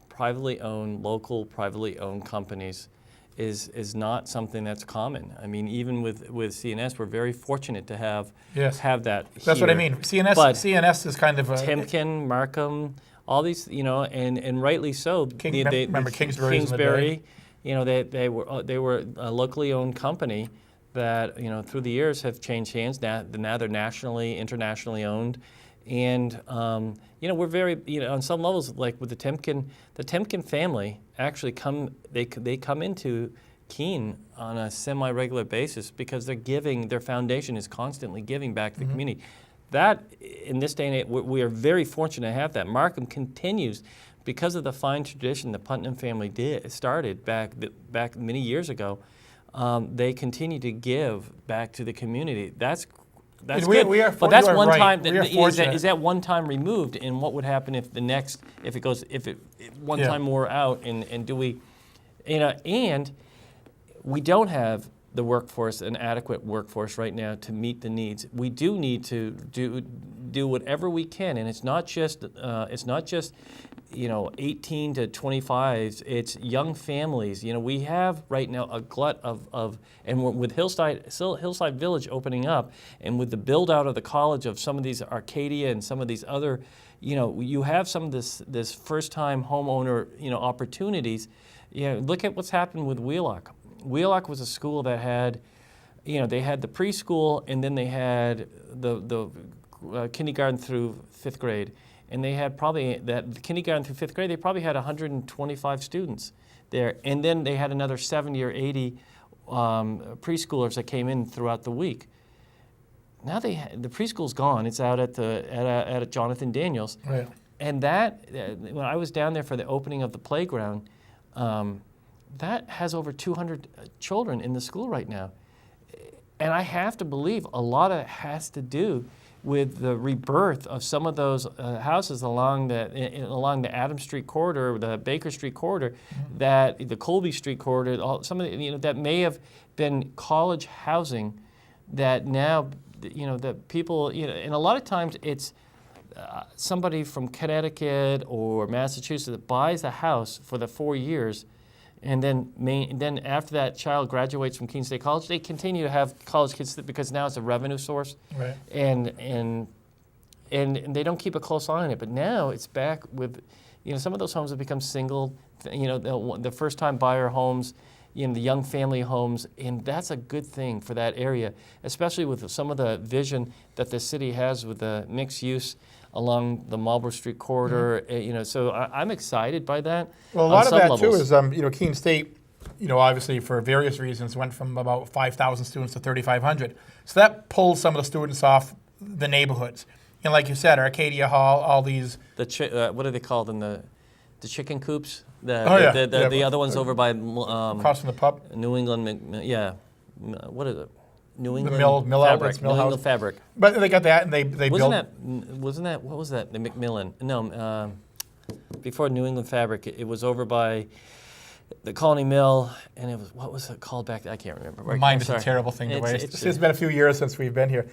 privately owned, local privately owned companies is not something that's common. I mean, even with CNS, we're very fortunate to have that. That's what I mean. CNS is kind of a Timken, Markham, all these, and rightly so. Remember Kingsbury? Kingsbury, they were a locally owned company that through the years have changed hands. Now they're nationally, internationally owned, and we're very on some levels, like with the Timken family actually they come into Keene on a semi-regular basis because their foundation is constantly giving back to the community. That, in this day and age, we are very fortunate to have that. Markham continues, because of the fine tradition the Putnam family started back many years ago. They continue to give back to the community. That's good. But that's one time. Is that one time removed? And what would happen if one time more out? And do we, and we don't have the workforce, an adequate workforce right now to meet the needs. We do need to do whatever we can, and it's not just 18 to 25s. It's young families. We have right now a glut of and with Hillside Village opening up, and with the build out of the college of some of these Arcadia and some of these other, you have some of this first time homeowner opportunities. Look at what's happened with Wheelock. Wheelock was a school that had, they had the preschool, and then they had the kindergarten through 5th grade. And they had the kindergarten through 5th grade, they probably had 125 students there. And then they had another 70 or 80 preschoolers that came in throughout the week. Now the preschool's gone. It's out at Jonathan Daniels. Right. And when I was down there for the opening of the playground, that has over 200 children in the school right now. And I have to believe a lot of it has to do with the rebirth of some of those houses along the Adams Street corridor, the Baker Street corridor, that the Colby Street corridor, some of the, that may have been college housing that now, that people, and a lot of times it's somebody from Connecticut or Massachusetts that buys a house for the 4 years. And then after that child graduates from Keene State College, they continue to have college kids because now it's a revenue source, right. And they don't keep a close eye on it. But now it's back with, some of those homes have become single, the first-time buyer homes, the young family homes, and that's a good thing for that area, especially with some of the vision that the city has with the mixed use along the Marlborough Street corridor. So I'm excited by that. Well, a lot of that too is, Keene State, obviously for various reasons went from about 5,000 students to 3,500. So that pulls some of the students off the neighborhoods. And like you said, Arcadia Hall, all these. What are they called in the chicken coops? The other ones over by across from the pub. New England, what is it? New England mill Fabric. Mill New House. England Fabric. But they got that, and they built. Wasn't that what was that? The Macmillan? No, before New England Fabric, it was over by the Colony Mill, and it was, what was it called back? I can't remember. Mind is a terrible thing to waste. It's been a few years since we've been here.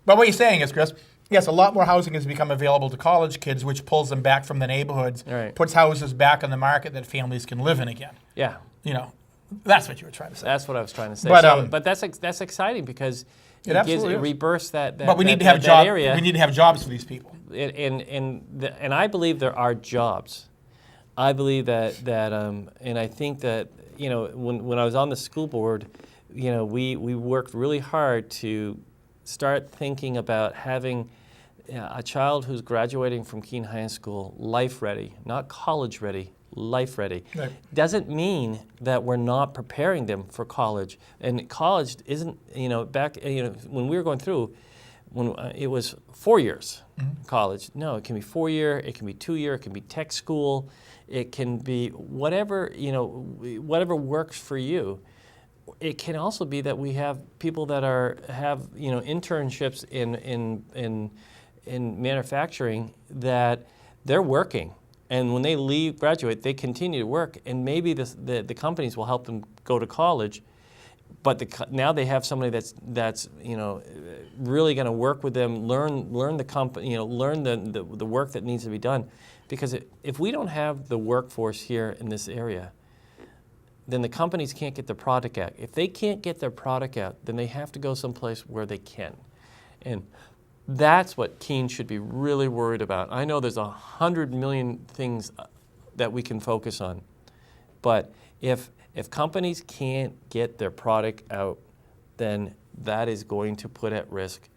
But what you're saying is, Chris, yes, a lot more housing has become available to college kids, which pulls them back from the neighborhoods, puts houses back on the market that families can live in again. Yeah. That's what you were trying to say. That's what I was trying to say. But that's exciting because it rebirths that. But we need to have jobs. We need to have jobs for these people. And I believe there are jobs. I believe that and I think that when I was on the school board, we worked really hard to start thinking about having a child who's graduating from Keene High School life ready, not college ready. Life ready. Right. Doesn't mean that we're not preparing them for college. And college isn't, back, when we were going through, when it was 4 years college. No, it can be 4 year, it can be 2 year, it can be tech school, it can be whatever, whatever works for you. It can also be that we have people that have internships in manufacturing that they're working, and when they graduate, they continue to work, and maybe the companies will help them go to college, but now they have somebody that's really going to work with them, learn the company, learn the work that needs to be done, because if we don't have the workforce here in this area, then the companies can't get their product out. If they can't get their product out, then they have to go someplace where they can. And that's what Keene should be really worried about. I know there's 100 million things that we can focus on, but if companies can't get their product out, then that is going to put at risk,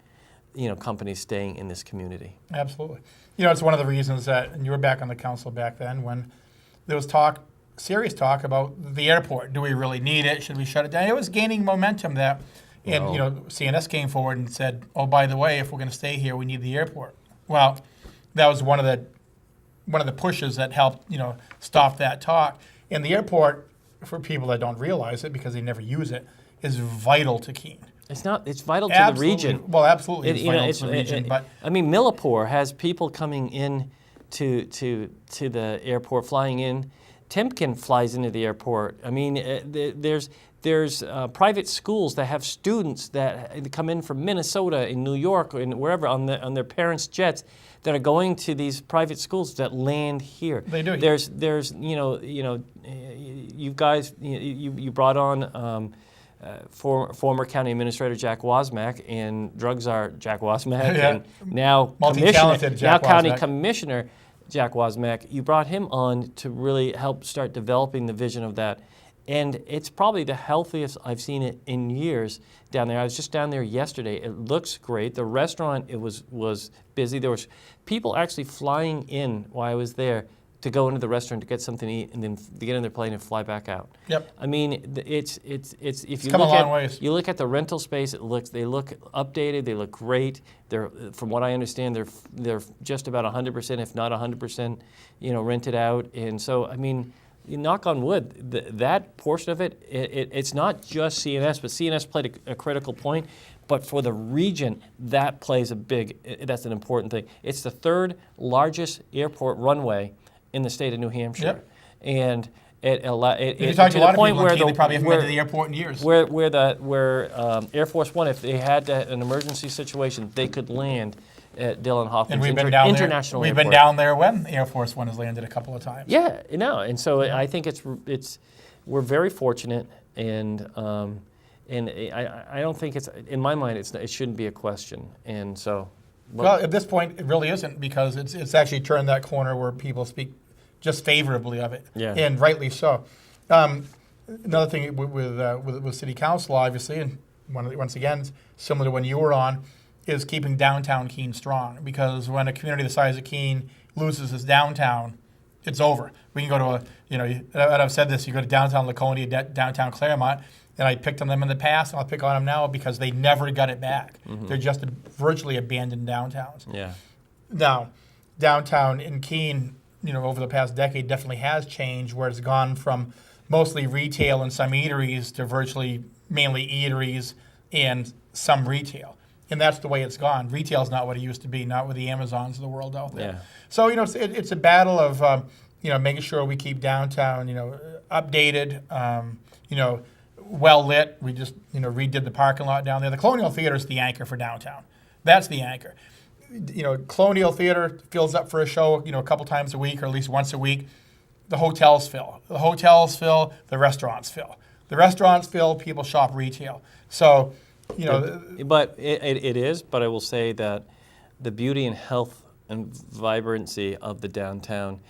companies staying in this community. Absolutely. It's one of the reasons that, and you were back on the council back then, when there was serious talk about the airport. Do we really need it? Should we shut it down? It was gaining momentum that, and CNS came forward and said, oh, by the way, if we're going to stay here, we need the airport. Well, that was one of the pushes that helped, stop that talk. And the airport, for people that don't realize it because they never use it, is vital to Keene. It's not. It's vital to Absolutely. the region. Well, absolutely, it's vital to the region. But Millipore has people coming in to the airport, flying in. Timken flies into the airport. I mean, there's private schools that have students that come in from Minnesota and New York and wherever on their parents' jets that are going to these private schools that land here. They do. There's you guys you brought on former county administrator Jack Wasmack and drug czar Jack Wasmack, and now county commissioner Jack Wasmack. You brought him on to really help start developing the vision of that. And it's probably the healthiest I've seen it in years down there. I was just down there yesterday. It looks great. The restaurant, it was busy. There was people actually flying in while I was there to go into the restaurant to get something to eat and then to get in their plane and fly back out. Yep. I mean, it's if you come a long ways. You look at the rental space, they look updated, they look great. They're, from what I understand, they're just about 100%, if not 100%, rented out. And so, I mean, you knock on wood, that portion of it's not just CNS, but CNS played a critical point. But for the region, that plays that's an important thing. It's the third largest airport runway in the state of New Hampshire. Yep. And it to the point where they probably haven't been to the airport in years. Where Air Force One, if they had an emergency situation, they could land at Dillon Hopkins and we've been International down Airport. We've been down there when Air Force One has landed a couple of times. Yeah, and so I think we're very fortunate, and I don't think it's, in my mind, it shouldn't be a question, and so. Well, at this point, it really isn't, because it's actually turned that corner where people speak just favorably of it, and rightly so. Another thing with City Council, obviously, and once again, similar to when you were on, is keeping downtown Keene strong, because when a community the size of Keene loses its downtown, it's over. We can go to and I've said this, you go to downtown Laconia, downtown Claremont, and I picked on them in the past, and I'll pick on them now because they never got it back. Mm-hmm. They're just virtually abandoned downtowns. Yeah. Now, downtown in Keene, over the past decade definitely has changed, where it's gone from mostly retail and some eateries to virtually mainly eateries and some retail. And that's the way it's gone. Retail's not what it used to be, not with the Amazons of the world out there. Yeah. So, it's a battle of, making sure we keep downtown, updated, well lit. We just, redid the parking lot down there. The Colonial Theater is the anchor for downtown. That's the anchor. Colonial Theater fills up for a show, a couple times a week or at least once a week. The hotels fill. The hotels fill. The restaurants fill. The restaurants fill. People shop retail. So, But it is, but I will say that the beauty and health and vibrancy of the downtown,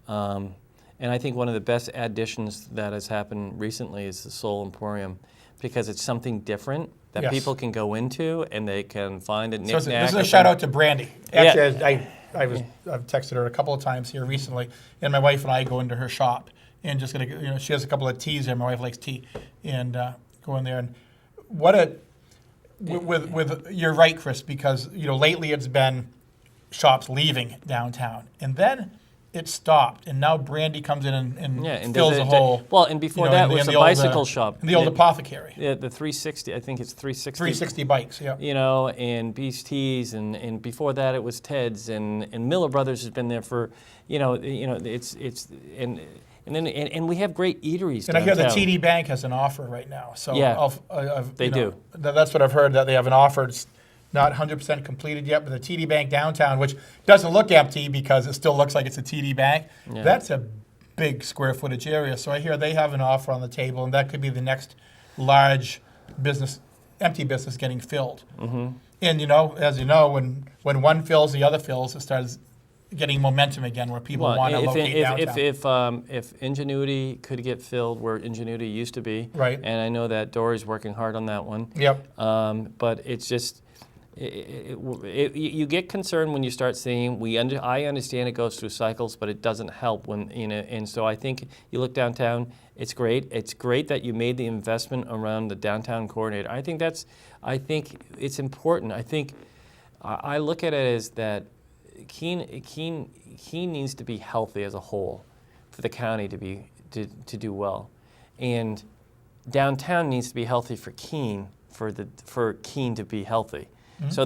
and I think one of the best additions that has happened recently is the Soul Emporium, because it's something different that people can go into and they can find a knick-knack. So this is a shout out to Brandy. Actually, I've texted her a couple of times here recently, and my wife and I go into her shop and just she has a couple of teas there. My wife likes tea, and go in there, and what with you're right, Chris, because lately it's been shops leaving downtown, and then it stopped, and now Brandy comes in and fills a hole. Well, and before that was a bicycle shop. The old apothecary. Yeah, the 360, I think it's 360. 360 bikes, yeah. And Beast Tees, and before that it was Ted's, and Miller Brothers has been there for, and we have great eateries. And I hear the TD Bank has an offer right now. So yeah, they do. That's what I've heard, that they have an offer. It's not 100% completed yet, but the TD Bank downtown, which doesn't look empty because it still looks like it's a TD Bank, that's a big square footage area. So I hear they have an offer on the table, and that could be the next large business, empty business getting filled. Mm-hmm. And as you know, when one fills, the other fills, it starts getting momentum again, where people want to locate downtown. If Ingenuity could get filled where Ingenuity used to be, right? And I know that Dory's working hard on that one. Yep. But it's just. You get concerned when you start seeing. I understand it goes through cycles, but it doesn't help when And so I think you look downtown. It's great. It's great that you made the investment around the downtown coordinator. I think it's important. I look at it as that Keene needs to be healthy as a whole for the county to do well, and downtown needs to be healthy for Keene for Keene to be healthy. Mm-hmm. So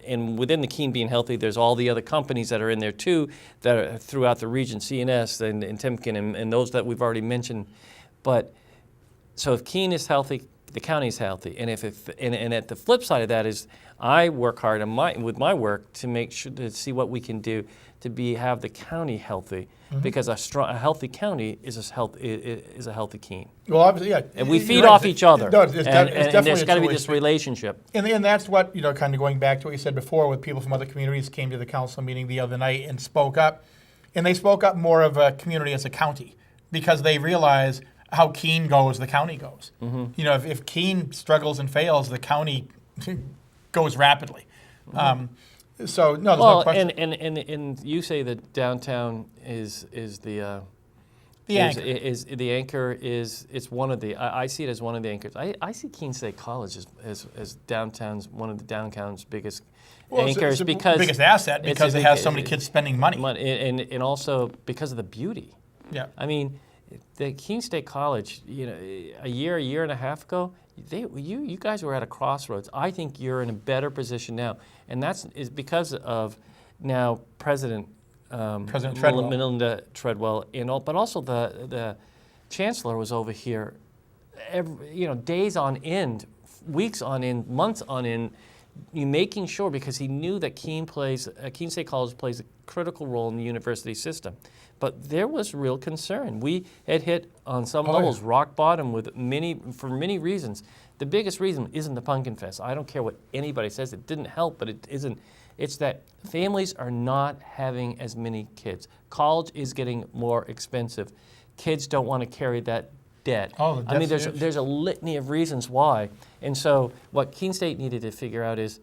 and within the Keene being healthy, there's all the other companies that are in there too, that are throughout the region, CNS and Timken and those that we've already mentioned. But so if Keene is healthy, the county is healthy, and and at the flip side of that is I work hard with my work to make sure to see what we can do to have the county healthy. Mm-hmm. Because a healthy county is a healthy Keene. Well, obviously, yeah. And we feed off each other. No, it's and definitely there's got to be this relationship. And that's what, kind of going back to what you said before, with people from other communities came to the council meeting the other night and spoke up. And they spoke up more of a community as a county, because they realize how Keene goes, the county goes. Mm-hmm. If Keene struggles and fails, the county goes rapidly. Mm-hmm. So no, there's no question. And you say that downtown is the anchor. Is the anchor it's one of the I see it as one of the anchors. I see Keene State College as downtown's one of the downtown's biggest anchors, it's because biggest asset because it has so many kids spending money. And also because of the beauty. Yeah. I mean, the Keene State College, a year and a half ago, you guys were at a crossroads. I think you're in a better position now, and is because of now President Treadwell. Melinda Treadwell, but also the Chancellor was over here, days on end, weeks on end, months on end, making sure, because he knew that Keene State College plays a critical role in the university system. But there was real concern. We had hit on some levels rock bottom for many reasons. The biggest reason isn't the Pumpkin Fest. I don't care what anybody says. It didn't help, but it isn't. It's that families are not having as many kids. College is getting more expensive. Kids don't want to carry that debt. I mean, there's a litany of reasons why. And so what Keene State needed to figure out is,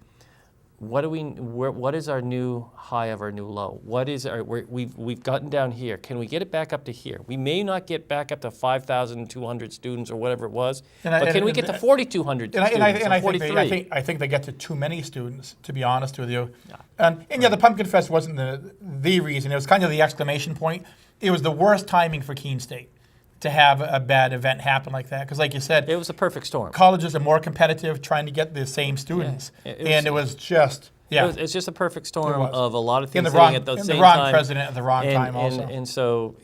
what is our new high of our new low? We've gotten down here. Can we get it back up to here? We may not get back up to 5,200 students or whatever it was, but can we get to 4,200 students? I think they get to too many students, to be honest with you. Yeah. And the Pumpkin Fest wasn't the reason. It was kind of the exclamation point. It was the worst timing for Keene State to have a bad event happen like that. Because like you said, it was a perfect storm. Colleges are more competitive trying to get the same students. Yeah. It was just it's just a perfect storm of a lot of things at the same time. The wrong president at the wrong time also. And so,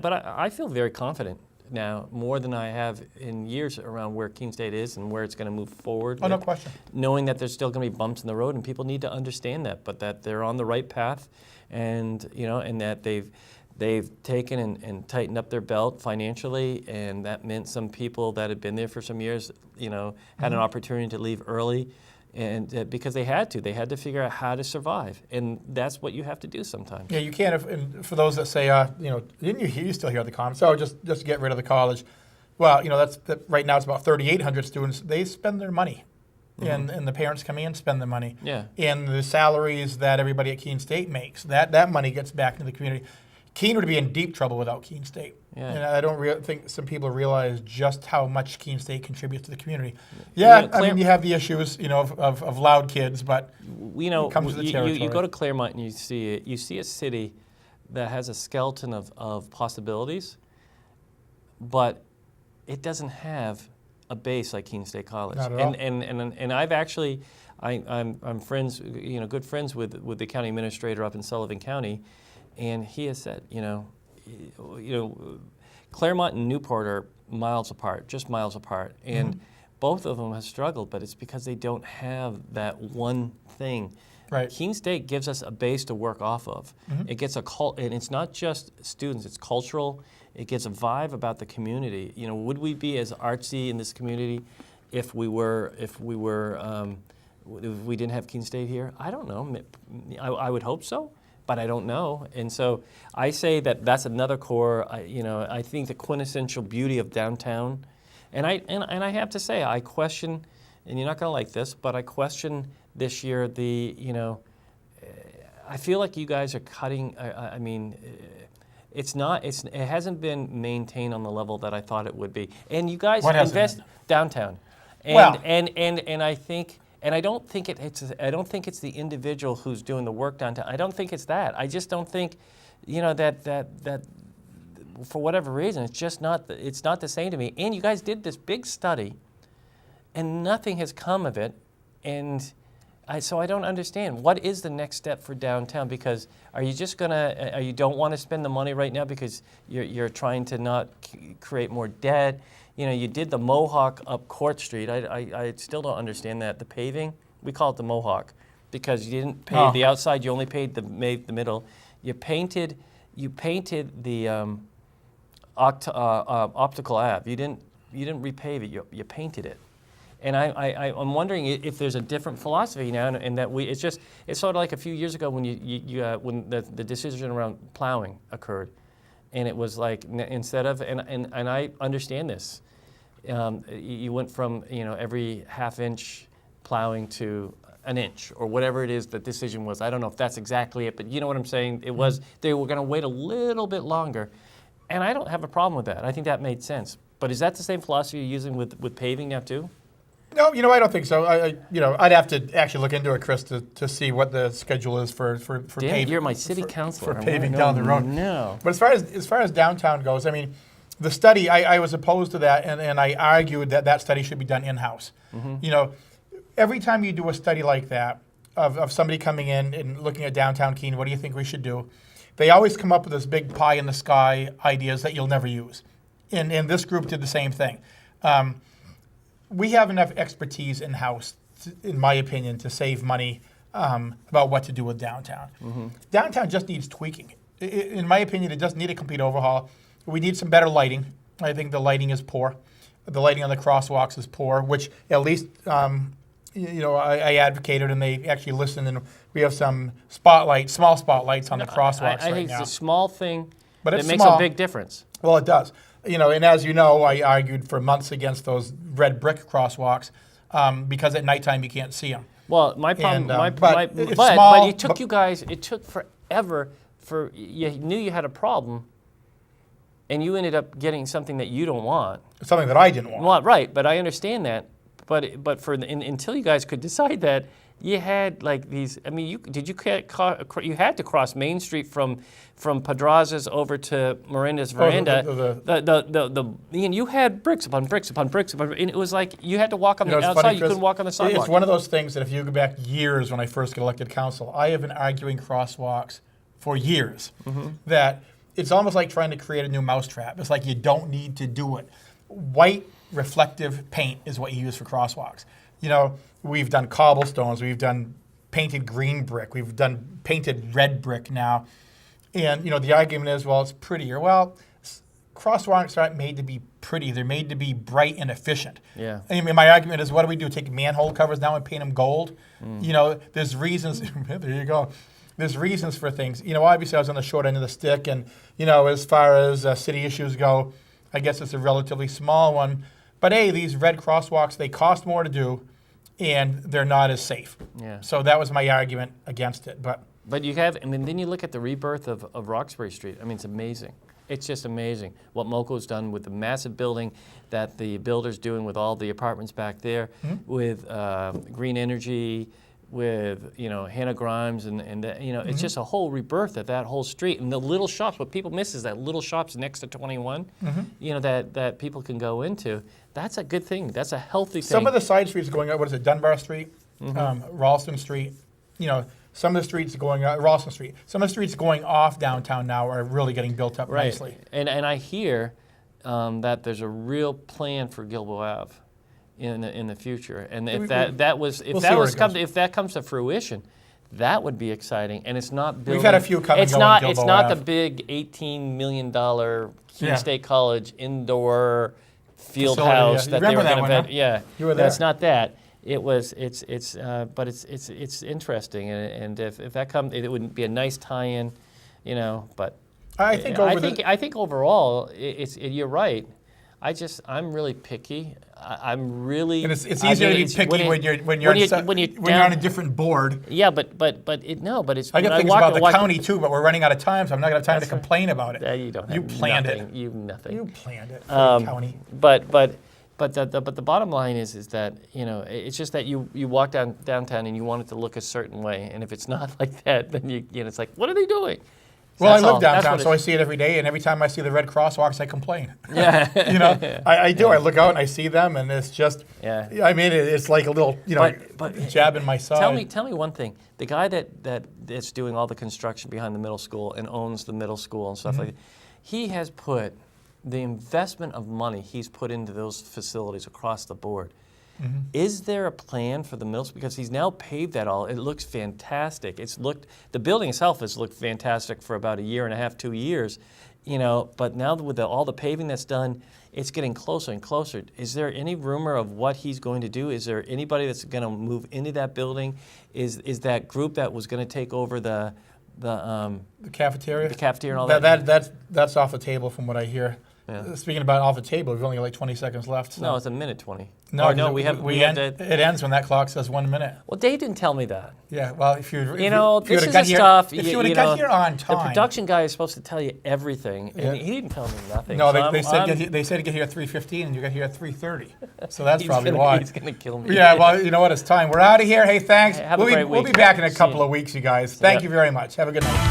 but I feel very confident now, more than I have in years, around where Keene State is and where it's going to move forward. Oh, no question. Knowing that there's still going to be bumps in the road, and people need to understand that, but that they're on the right path, and and that they've taken and tightened up their belt financially, and that meant some people that had been there for some years, had an opportunity to leave early, and because they had to figure out how to survive, and that's what you have to do sometimes. Yeah, you can't. And for those that say, didn't you still hear the comments? Oh, just get rid of the college. Well, right now it's about 3,800 students. They spend their money. Mm-hmm. And the parents come in and spend the money. Yeah. And the salaries that everybody at Keene State makes, that money gets back into the community. Keene would be in deep trouble without Keene State. Yeah. And I don't think some people realize just how much Keene State contributes to the community. Yeah, Yeah, I mean, you have the issues, of loud kids, but it comes with the territory. You go to Claremont and you see a city that has a skeleton of possibilities, but it doesn't have a base like Keene State College. Not at all. And I've actually, I'm friends, good friends with the county administrator up in Sullivan County, and he has said, Claremont and Newport are miles apart, just miles apart, and both of them have struggled, but it's because they don't have that one thing. Right. Keene State gives us a base to work off of. It gets and it's not just students; it's cultural. It gives a vibe about the community. Would we be as artsy in this community if we didn't have Keene State here? I don't know. I would hope so, but I don't know. And so I say that's another core. I think the quintessential beauty of downtown, and I have to say I question, and you're not going to like this, but I question this year I feel like you guys are cutting. It hasn't been maintained on the level that I thought it would be. And you guys invest downtown. And I think, and I don't think it's the individual who's doing the work downtown. I don't think it's that. I just don't think, that for whatever reason, it's not the same to me. And you guys did this big study, and nothing has come of it. And so I don't understand. What is the next step for downtown? Because are you just you don't want to spend the money right now because you're trying to not create more debt? You did the Mohawk up Court Street. I still don't understand that. The paving, we call it the Mohawk because you didn't pave the outside. You only paid the middle. You painted the Optical Ave. You didn't repave it. You painted it. And I'm wondering if there's a different philosophy now, and that it's sort of like a few years ago when when the decision around plowing occurred, and it was like instead of and I understand this, you went from every half-inch plowing to an inch or whatever it is the decision was. I don't know if that's exactly it, but you know what I'm saying. It was they were going to wait a little bit longer, and I don't have a problem with that. I think that made sense. But is that the same philosophy you're using with paving now too? No, I don't think so. I'd have to actually look into it, Chris, to see what the schedule is for paving. You're my city councilor. For paving down the road. No. But as far as downtown goes, I mean, the study, I was opposed to that, and I argued that study should be done in-house. Every time you do a study like that of somebody coming in and looking at downtown Keene, what do you think we should do? They always come up with this big pie-in-the-sky ideas that you'll never use. And this group did the same thing. We have enough expertise in-house, in my opinion, to save money about what to do with downtown. Downtown just needs tweaking. In my opinion, it doesn't need a complete overhaul. We need some better lighting. I think the lighting is poor. The lighting on the crosswalks is poor, which at least I advocated, and they actually listened, and we have some small spotlights on the crosswalks right now. I think it's a small thing, but it makes a big difference. Well, it does. And as you know, I argued for months against those red brick crosswalks because at nighttime you can't see them. Well, my problem, but it took forever you knew you had a problem, and you ended up getting something that you don't want. Something that I didn't want. Well, right, but I understand that. But until you guys could decide that, you had like these. I mean, you had to cross Main Street from Pedraza's over to Miranda's Veranda. You had bricks upon bricks upon bricks, and it was like you had to walk on the outside. Funny, you couldn't walk on the sidewalk. It's one of those things that if you go back years when I first got elected council, I have been arguing crosswalks for years. That it's almost like trying to create a new mousetrap. It's like you don't need to do it. White reflective paint is what you use for crosswalks. We've done cobblestones, we've done painted green brick, we've done painted red brick now. And, the argument is, well, it's prettier. Well, crosswalks aren't made to be pretty. They're made to be bright and efficient. Yeah. I mean, my argument is, what do we do? Take manhole covers now and paint them gold? There's reasons. There you go. There's reasons for things. Obviously I was on the short end of the stick, and, as far as city issues go, I guess it's a relatively small one. But, hey, these red crosswalks, they cost more to do, and they're not as safe. Yeah. So that was my argument against it. But But you have, and then you look at the rebirth of Roxbury Street. I mean, it's amazing. It's just amazing what MoCo's done with the massive building that the builder's doing with all the apartments back there, with green energy, with Hannah Grimes, and it's just a whole rebirth of that whole street. And the little shops, what people miss is that little shops next to 21, that people can go into. That's a good thing. That's a healthy thing. Some of the side streets going up, what is it, Dunbar Street, Ralston Street, some of the streets going Ralston Street. Some of the streets going off downtown now are really getting built up nicely. And I hear that there's a real plan for Gilboa Ave in the future. And if that comes to fruition, that would be exciting. And it's not building. We've had a few come and it's go not. on It's Gilboa not Ave. the big $18 million Keene State College indoor field Facility, house yeah. that You they were remember that going to one, invent. Yeah, You were there. that's not that. It was. But it's interesting. And if that comes, it would be a nice tie-in, But I think I think overall, you're right. I'm really picky. I'm really. And it's easier to be picky when you're on a different board. Yeah, but it's. I get things about the county too, but we're running out of time, so I'm not going to have time to complain about it. You don't. You planned nothing. it. You nothing. You planned it for the county. But the bottom line is that it's just that you walk downtown and you want it to look a certain way, and if it's not like that, then it's like, what are they doing? Well, I live downtown, so I see it every day, and every time I see the red crosswalks, I complain. Yeah. I do. I look out and I see them, and it's just. Yeah. I mean, it's like a little, jab in my side. Tell me one thing. The guy that's doing all the construction behind the middle school and owns the middle school and stuff like that, he has put the investment of money he's put into those facilities across the board. Is there a plan for the middle school? Because he's now paved that all. It looks fantastic. The building itself has looked fantastic for about a year and a half, 2 years, but now with all the paving that's done, it's getting closer and closer. Is there any rumor of what he's going to do? Is there anybody that's going to move into that building? Is that group that was going to take over the cafeteria? The cafeteria and all that? That's off the table from what I hear. Yeah. Speaking about off the table, we've only got like 20 seconds left. So. No, it's a minute 20. No, it ends when that clock says 1 minute. Well, Dave didn't tell me that. Yeah, well, if you this is got stuff. If you would have got here on time. The production guy is supposed to tell you everything, and he didn't tell me nothing. No, so they said get here at 3:15, and you got here at 3:30. So that's probably why. He's gonna kill me. Yeah, well, you know what? It's time. We're out of here. Hey, thanks. Have a great week. We'll be back in a couple of weeks, you guys. Thank you very much. Have a good night.